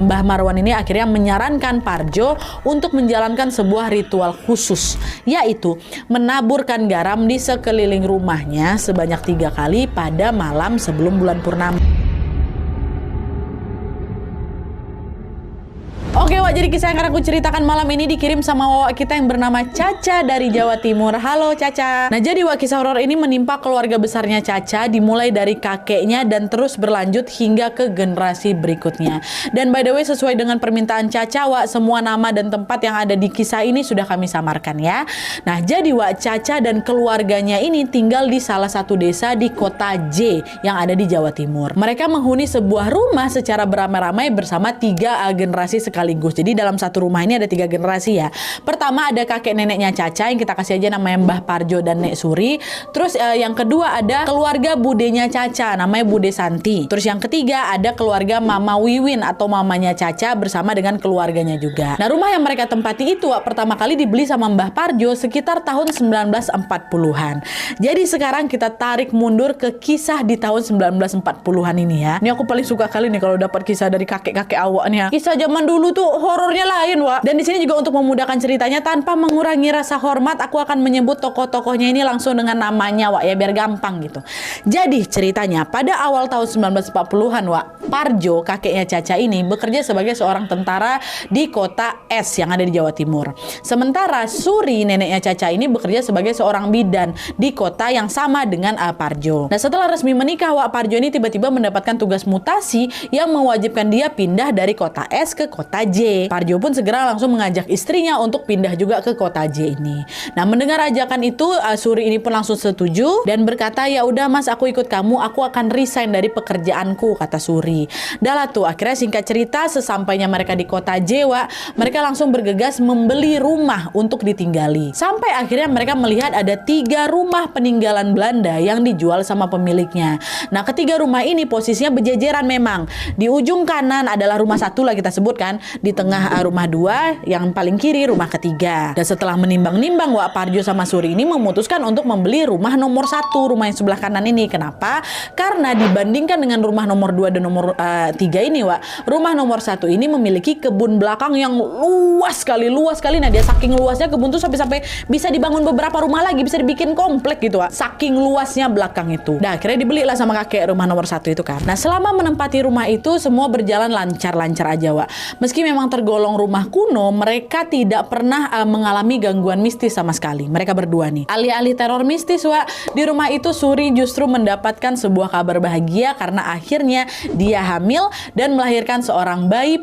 Mbah Marwan ini akhirnya menyarankan Parjo untuk menjalankan sebuah ritual khusus, yaitu menaburkan garam di sekeliling rumahnya sebanyak 3 kali pada malam sebelum bulan purnama. Oke Wak, jadi kisah yang akan aku ceritakan malam ini dikirim sama Wak kita yang bernama Caca dari Jawa Timur. Halo Caca. Nah jadi Wak, kisah horor ini menimpa keluarga besarnya Caca, dimulai dari kakeknya dan terus berlanjut hingga ke generasi berikutnya. Dan by the way, sesuai dengan permintaan Caca Wak, semua nama dan tempat yang ada di kisah ini sudah kami samarkan ya. Nah jadi Wak, Caca dan keluarganya ini tinggal di salah satu desa di kota J yang ada di Jawa Timur. Mereka menghuni sebuah rumah secara beramai-ramai bersama 3 generasi sekaligus. Jadi dalam satu rumah ini ada 3 generasi ya. Pertama ada kakek neneknya Caca yang kita kasih aja namanya Mbah Parjo dan Nek Suri. Terus yang kedua ada keluarga budenya Caca namanya Bude Santi. Terus yang ketiga ada keluarga Mama Wiwin atau mamanya Caca bersama dengan keluarganya juga. Nah rumah yang mereka tempati itu pertama kali dibeli sama Mbah Parjo sekitar tahun 1940-an. Jadi sekarang kita tarik mundur ke kisah di tahun 1940-an ini ya. Ini aku paling suka kali nih kalau dapat kisah dari kakek-kakek awaknya. Kisah zaman dulu tuh horornya lain Wak. Dan di sini juga untuk memudahkan ceritanya tanpa mengurangi rasa hormat, aku akan menyebut tokoh-tokohnya ini langsung dengan namanya Wak ya, biar gampang gitu. Jadi ceritanya pada awal tahun 1940-an Wak, Parjo kakeknya Caca ini bekerja sebagai seorang tentara di kota S yang ada di Jawa Timur. Sementara Suri neneknya Caca ini bekerja sebagai seorang bidan di kota yang sama dengan Parjo. Nah setelah resmi menikah Wak, Parjo ini tiba-tiba mendapatkan tugas mutasi yang mewajibkan dia pindah dari kota S ke kota J. Parjo pun segera langsung mengajak istrinya untuk pindah juga ke kota J ini. Nah mendengar ajakan itu Suri ini pun langsung setuju dan berkata, ya udah mas, aku ikut kamu, aku akan resign dari pekerjaanku, kata Suri. Dah lah tuh, akhirnya singkat cerita sesampainya mereka di kota J Wak, mereka langsung bergegas membeli rumah untuk ditinggali. Sampai akhirnya mereka melihat ada 3 rumah peninggalan Belanda yang dijual sama pemiliknya. Nah ketiga rumah ini posisinya berjejeran memang. Di ujung kanan adalah rumah 1 lah kita sebutkan, di tengah rumah 2, yang paling kiri rumah ketiga. Dan setelah menimbang-nimbang Wak, Parjo sama Suri ini memutuskan untuk membeli rumah nomor 1, rumah yang sebelah kanan ini. Kenapa? Karena dibandingkan dengan rumah nomor 2 dan nomor 3 ini Wak, rumah nomor 1 ini memiliki kebun belakang yang luas sekali. Nah dia saking luasnya kebun tuh sampai bisa dibangun beberapa rumah lagi, bisa dibikin komplek gitu Wak, saking luasnya belakang itu. Nah akhirnya dibelilah sama kakek rumah nomor 1 itu kan. Nah selama menempati rumah itu semua berjalan lancar-lancar aja Wak. Meski memang tergolong rumah kuno, mereka tidak pernah mengalami gangguan mistis sama sekali. Mereka berdua nih, alih-alih teror mistis Wak, di rumah itu Suri justru mendapatkan sebuah kabar bahagia karena akhirnya dia hamil dan melahirkan seorang bayi